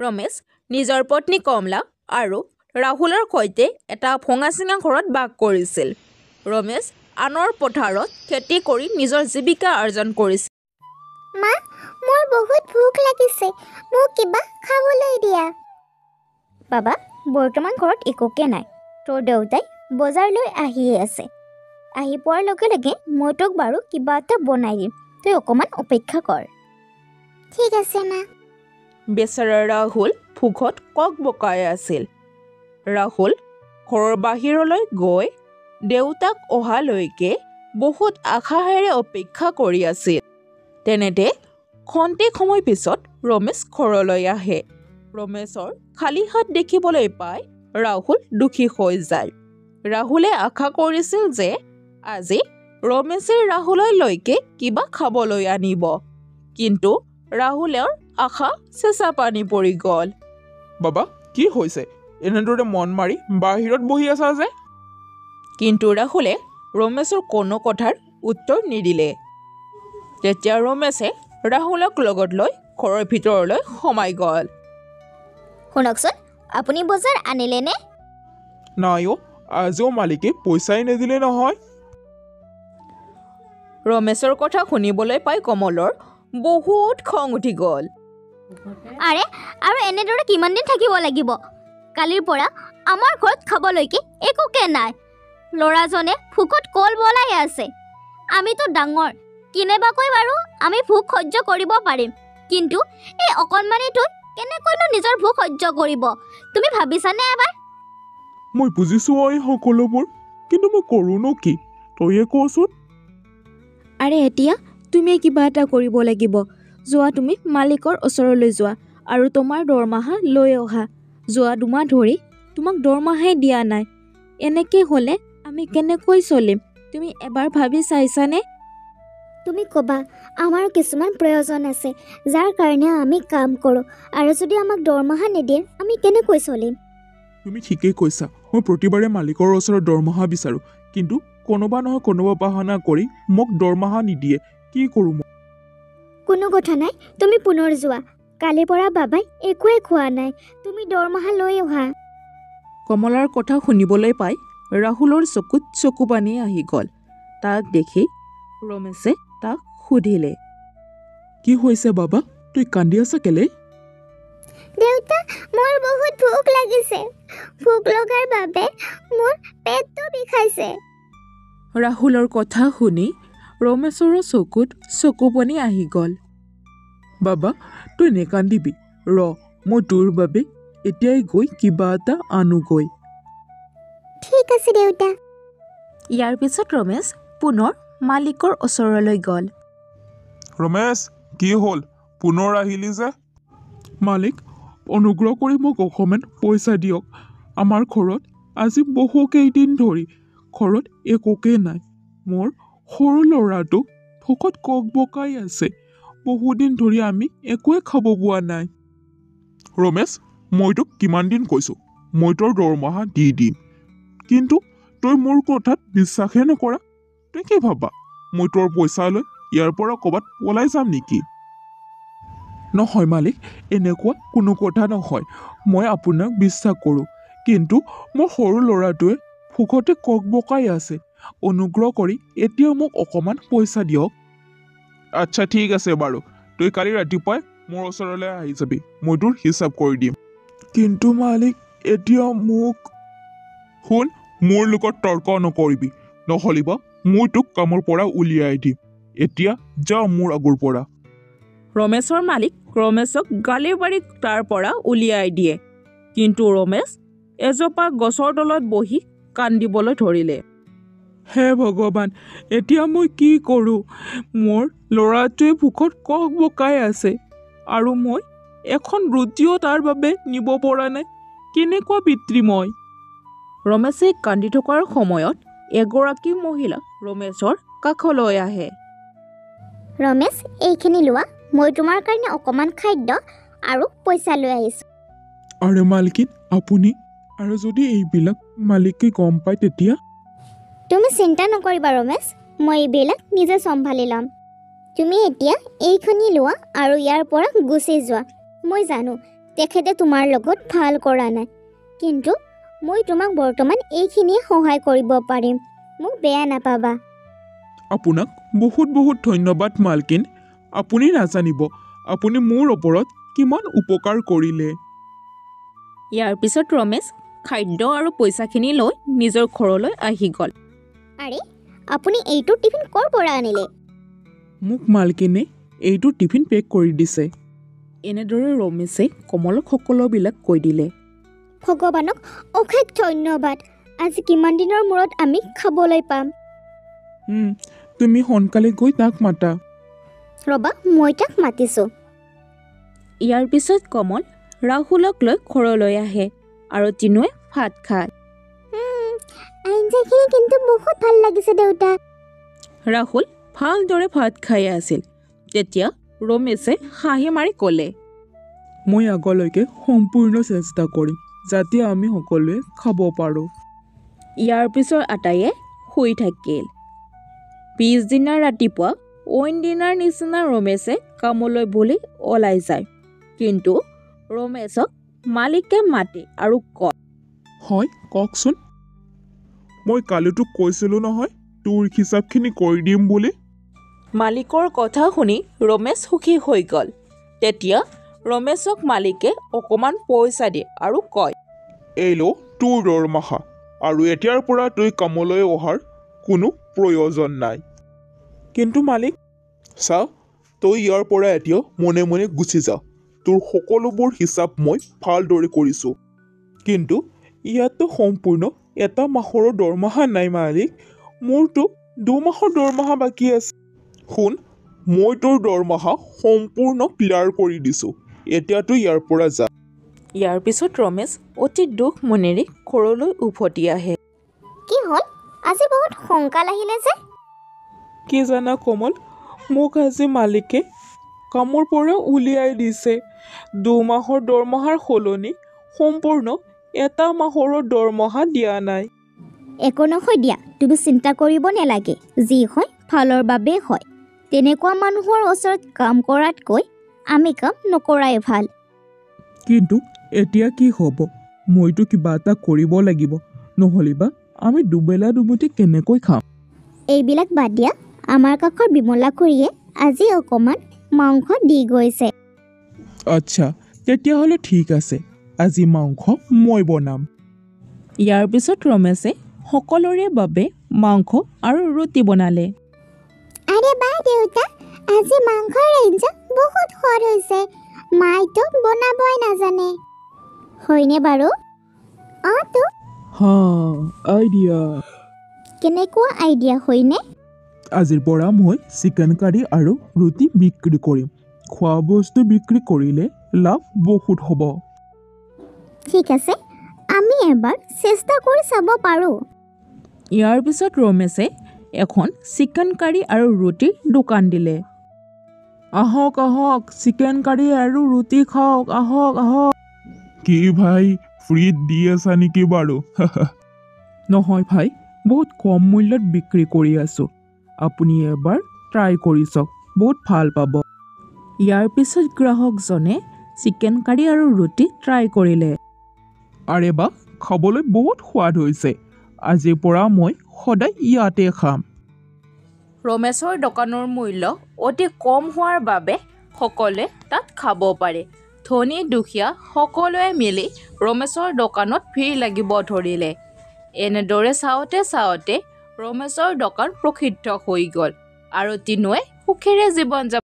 ৰমেশ নিজৰ পত্নী কমলা আৰু ৰাহুলৰ সৈতে এটা ভঙা-চিঙা ঘৰত বাস কৰিছিল। ৰমেশ আনৰ পথাৰত খেতি কৰি নিজৰ জীৱিকা অৰ্জন কৰিছিল। মা, মোৰ বহুত ভোক লাগিছে, মোক কিবা খাবলৈ দিয়া। বাবা, বৰ্তমান ঘৰত একোকে নাই। তোৰ দেউতাই বজাৰলৈ আহিয়ে আছে। আহি পোৱাৰ লগে লগে মই তোক বাৰু কিবা এটা বনাই দিম, তই অকণমান অপেক্ষা কৰ। ঠিক আছে মা। বেচেৰা ৰাহুল ভোকত কক-বকাই আছিল। ৰাহুল ঘৰৰ বাহিৰলৈ গৈ দেউতাক অহালৈকে বহুত আশাহেৰে অপেক্ষা কৰি আছিল। তেনেতে খন্তেক সময় পিছত ৰমেশ ঘৰলৈ আহে। ৰমেশৰ খালী হাত দেখিবলৈ পাই ৰাহুল দুখী হৈ যায়। ৰাহুলে আশা কৰিছিল যে আজি ৰমেশে ৰাহুললৈকে কিবা খাবলৈ আনিব, কিন্তু ৰাহুলৰ আশা চেঁচা পানী পৰি গ'ল। বাবা, কি হৈছে? এনেদৰে মন মাৰি বাহিৰত বহি আছা যে? কিন্তু ৰাহুলে ৰমেশৰ কোনো কথাৰ উত্তৰ নিদিলে। তেতিয়া ৰমেশে ৰাহুলক লগত লৈ ঘৰৰ ভিতৰলৈ সোমাই গ'ল। শুনকচোন, আপুনি বজাৰ আনিলেনে? নাই অ', আজিও মালিকে পইচাই নিদিলে নহয়। ৰমেশৰ কথা শুনিবলৈ পাই কমলৰ বহুত খং উঠি গ'ল। আৰে, আৰু এনেদৰে কিমান দিন থাকিব লাগিব? কালিৰ পৰা আমাৰ ঘৰত খাবলৈকে একোকে নাই। ল'ৰাজনে ভোকত কল বলাই আছে। আমিতো ডাঙৰ, কেনেবাকৈ বাৰু আমি ভোক সহ্য কৰিব পাৰিম, কিন্তু এই অকণমানিটোই কেনেকৈনো নিজৰ ভোক সহ্য কৰিব? তুমি ভাবিছানে এবাৰ? মই বুজিছোঁ এই সকলোবোৰ, কিন্তু মই কৰোঁনো কি? তইয়ে কচোন। আৰে এতিয়া তুমি কিবা এটা কৰিব লাগিব। যোৱা, তুমি মালিকৰ ওচৰলৈ যোৱা আৰু তোমাৰ দৰমহা লৈ অহা। যোৱা 2 মাহ ধৰি তোমাক দৰমহাই দিয়া নাই। এনেকৈ হ'লে আমি কেনেকৈ চলিম? তুমি এবাৰ ভাবি চাইছানে? তুমি ক'বা, আমাৰ কিছুমান প্ৰয়োজন আছে যাৰ কাৰণে আমি কাম কৰোঁ, আৰু যদি আমাক দৰমহা নিদিয়ে আমি কেনেকৈ চলিম? তুমি ঠিকেই কৈছা। মই প্ৰতিবাৰে মালিকৰ ওচৰত দৰমহা বিচাৰোঁ, কিন্তু কোনোবা নহয় কোনোবা বাহানা কৰি মোক দৰমহা নিদিয়ে। কি কৰোঁ মই? কোনো কথা নাই, তুমি পুনৰ যোৱা। কালিৰ পৰা বাবাই একোৱে খোৱা নাই, তুমি দৰমহা লৈ অহা। কমলাৰ কথা শুনিবলৈ পাই ৰাহুলৰ চকুত চকু পানী আহি গ'ল। তাক দেখি ৰমেশে তাক সুধিলে, কি হৈছে বাবা? তই কান্দি আছা কেলে? দেউতা, মোৰ বহুত ভোক লাগিছে। ভোক লগাৰ বাবে মোৰ পেটটো বিষাইছে। ৰাহুলৰ কথা শুনি ৰমেশৰো চকুত চকু পানী আহি গ'ল। বাবা, তই নেকান্দিবি। মই তোৰ বাবে এতিয়াই গৈ কিবা এটা আনোগৈ। ঠিক আছে দেউতা। ইয়াৰ পিছত ৰমেশ পুনৰ মালিকৰ ওচৰলৈ গ'ল। ৰমেশ, কি হ'ল? পুনৰ আহিলি যে? মালিক, অনুগ্ৰহ কৰি মোক অকণমান পইচা দিয়ক। আমাৰ ঘৰত আজি বহুকেইদিন ধৰি ঘৰত একোকে নাই। মোৰ সৰু ল'ৰাটো ভোকত কক-বকাই আছে। বহুদিন ধৰি আমি একোৱে খাব পোৱা নাই। ৰমেশ, মই তোক কিমান দিন কৈছোঁ, মই তোৰ দৰমহা দি দিম, কিন্তু তই মোৰ কথাত বিশ্বাসহে নকৰা। তই কি ভাবা, মই তোৰ পইচা লৈ ইয়াৰ পৰা ক'ৰবাত পলাই যাম নেকি? নহয় মালিক, এনেকুৱা কোনো কথা নহয়। মই আপোনাক বিশ্বাস কৰোঁ, কিন্তু মোৰ সৰু ল'ৰাটোৱে ভোকতে কক-বকাই আছে। অনুগ্ৰহ কৰি এতিয়া মোক অকণমান পইচা দিয়ক। আচ্ছা, ঠিক আছে বাৰু। তই কালি ৰাতিপুৱাই মোৰ ওচৰলৈ আহি যাবি, মই তোৰ হিচাপ কৰি দিম। কিন্তু মালিক, এতিয়া মোক শুন, মোৰ লগত তৰ্ক নকৰিবি, নহ'লেবা মই তোক কামৰ পৰা উলিয়াই দিম। এতিয়া যা মোৰ আগৰ পৰা। ৰমেশৰ মালিক ৰমেশক গালি পাৰি তাৰ পৰা উলিয়াই দিয়ে, কিন্তু ৰমেশ এজোপা গছৰ তলত বহি কান্দিবলৈ ধৰিলে। হে ভগৱান, এতিয়া মই কি কৰোঁ? মোৰ ল'ৰাটোৱে ভোকত কক-বকাই আছে, আৰু মই এখন ৰুটিও তাৰ বাবে নিব পৰা নাই। কেনেকুৱা পিতৃ মই! ৰমেশে কান্দি থকাৰ সময়ত এগৰাকী মহিলা ৰমেশৰ কাষলৈ আহে। ৰমেশ, এইখিনি লোৱা, মই তোমাৰ কাৰণে অকণমান খাদ্য আৰু পইচা লৈ আহিছোঁ। আৰে মালকিন, আপুনি? আৰু যদি এইবিলাক মালিকে গম পায় তেতিয়া? তুমি চিন্তা নকৰিবা ৰমেশ, মই এইবিলাক নিজে চম্ভালি ল'ম। তুমি এতিয়া এইখিনি লোৱা আৰু ইয়াৰ পৰা গুচি যোৱা। মই জানো তেখেতে তোমাৰ লগত ভাল কৰা নাই, কিন্তু মই তোমাক বৰ্তমান এইখিনিয়ে সহায় কৰিব পাৰিম, মোক বেয়া নাপাবা। আপোনাক বহুত বহুত ধন্যবাদ মালকিন। আপুনি নাজানিব আপুনি মোৰ ওপৰত কিমান উপকাৰ কৰিলে। ইয়াৰ পিছত ৰমেশ খাদ্য আৰু পইচাখিনি লৈ নিজৰ ঘৰলৈ আহি গ'ল। আৰে আপুনি এইটো টিফিন ক'ৰ পৰা আনিলে? মোক মালকিনে এইটো টিফিন পেক কৰি দিছে। এনেদৰে ৰমেশে কমলক সকলোবিলাক কৈ দিলে। ভগৱানক অশেষ ধন্যবাদ, আজি কিমান দিনৰ মূৰত আমি খাবলৈ পাম। তুমি সোনকালে গৈ তাক মাতা। ৰ'বা মই তাক মাতিছোঁ। ইয়াৰ পিছত কমল ৰাহুলক লৈ ঘৰলৈ আহে আৰু তিনুৱে ভাত খায়। আঞ্জাখিনি কিন্তু বহুত ভাল লাগিছে দেউতা। ৰাহুল ভালদৰে ভাত খাই আছিল। তেতিয়া ৰমেশে হাঁহি মাৰি ক'লে, মই আগলৈকে সম্পূৰ্ণ চেষ্টা কৰিম যাতে আমি সকলোৱে খাব পাৰোঁ। ইয়াৰ পিছত আটাইয়ে শুই থাকিল। পিছদিনা ৰাতিপুৱা অইন দিনাৰ নিচিনা ৰমেশে কামলৈ বুলি ওলাই যায়। কিন্তু ৰমেশক মালিকে মাতে আৰু কয়, হয় কওকচোন। মই কালি তোক কৈছিলোঁ নহয় তোৰ হিচাপখিনি কৰি দিম বুলি। মালিকৰ কথা শুনি ৰমেশ সুখী হৈ গ'ল। তেতিয়া ৰমেশক মালিকে অকণমান পইচা দিয়ে আৰু কয়, এই ল তোৰ দৰমহা, আৰু এতিয়াৰ পৰা তই কামলৈ অহাৰ কোনো প্ৰয়োজন নাই। কিন্তু মালিক চা, তই ইয়াৰ পৰা এতিয়া মনে মনে গুচি যা। তোৰ সকলোবোৰ হিচাপ মই ভালদৰে কৰিছোঁ, কিন্তু ইয়াততো সম্পূৰ্ণ এটা মাহৰো দৰমহা নাই মালিক। মোৰতো 2 মাহৰ দৰমহা বাকী আছে। শুন, মই তোৰ দৰমহা সম্পূৰ্ণ ক্লিয়াৰ কৰি দিছোঁ, এতিয়া তই ইয়াৰ পৰা যা। ইয়াৰ পিছত ৰমেশ অতি দুখ মনেৰে ঘৰলৈ উভতি আহে। কি হ'ল, আজি বহুত সোনকাল আহিলে যে? কি জানা কমল, মোক আজি মালিকে কামৰ পৰা উলিয়াই দিছে। 2 মাহৰ দৰমহাৰ সলনি সম্পূৰ্ণ এটা মাহৰো দৰমহা দিয়া নাই। একো নহয় দিয়া, তুমি চিন্তা কৰিব নালাগে, যি হয় ভালৰ বাবে হয়। তেনেকুৱা মানুহৰ ওচৰত কাম কৰাতকৈ আমি কাম নকৰাই ভাল। কিন্তু এতিয়া কি হ'ব, মইতো কিবা এটা কৰিব লাগিব, নহ'লেবা আমি দুবেলা দুমুঠি কেনেকৈ খাম? এইবিলাক বাদ দিয়া, আমাৰ কাষৰ বিমলা খুৰীয়ে আজি অকণমান মাংস দি গৈছে। আচ্ছা, তেতিয়াহ'লে ঠিক আছে, আজি মাংস মই বনাম। ইয়াৰ পিছত ৰমেশে সকলোৰে বাবে মাংস আৰু ৰুটি বনালে। আৰে বা দেউতা, আজি মাংসৰ আঞ্জা বহুত সোৱাদ হৈছে। মাইতো বনাবই নাজানে। হয়নে বাৰু? তো হা, আইডিয়া। কেনেকুৱা আইডিয়া হয়নে? আজিৰ পৰা মই চিকেন কাৰী আৰু ৰুটি বিক্ৰী কৰিম। খোৱা বস্তু বিক্ৰী কৰিলে লাভ বহুত হ'ব। ঠিক আছে, আমি এবাৰ চেষ্টা কৰি চাব পাৰোঁ। ইয়াৰ পিছত ৰমেশে এখন চিকেন কাৰী আৰু ৰুটিৰ দোকান দিলে। আহক আহক, চিকেন কাৰী আৰু ৰুটি খাওক, আহক আহক। কি ভাই, ফ্ৰীত দি আছা নেকি বাৰু? নহয় ভাই, বহুত কম মূল্যত বিক্ৰী কৰি আছোঁ। আপুনি এবাৰ ট্ৰাই কৰি চাওক, বহুত ভাল পাব। ইয়াৰ পিছত গ্ৰাহকজনে চিকেন কাৰী আৰু ৰুটি ট্ৰাই কৰিলে। আৰে বা, খাবলৈ বহুত সোৱাদ হৈছে। আজিৰ পৰা মই সদায় ইয়াতে খাম। ৰমেশৰ দোকানৰ মূল্য অতি কম হোৱাৰ বাবে সকলোৱে তাত খাব পাৰে। ধনী দুখীয়া সকলোৱে মিলি ৰমেশৰ দোকানত ভিৰ লাগিব ধৰিলে। এনেদৰে চাওঁতে চাওঁতে ৰমেশৰ দোকান প্ৰসিদ্ধ হৈ গ'ল আৰু তিনুৱে সুখেৰে জীৱন যাপন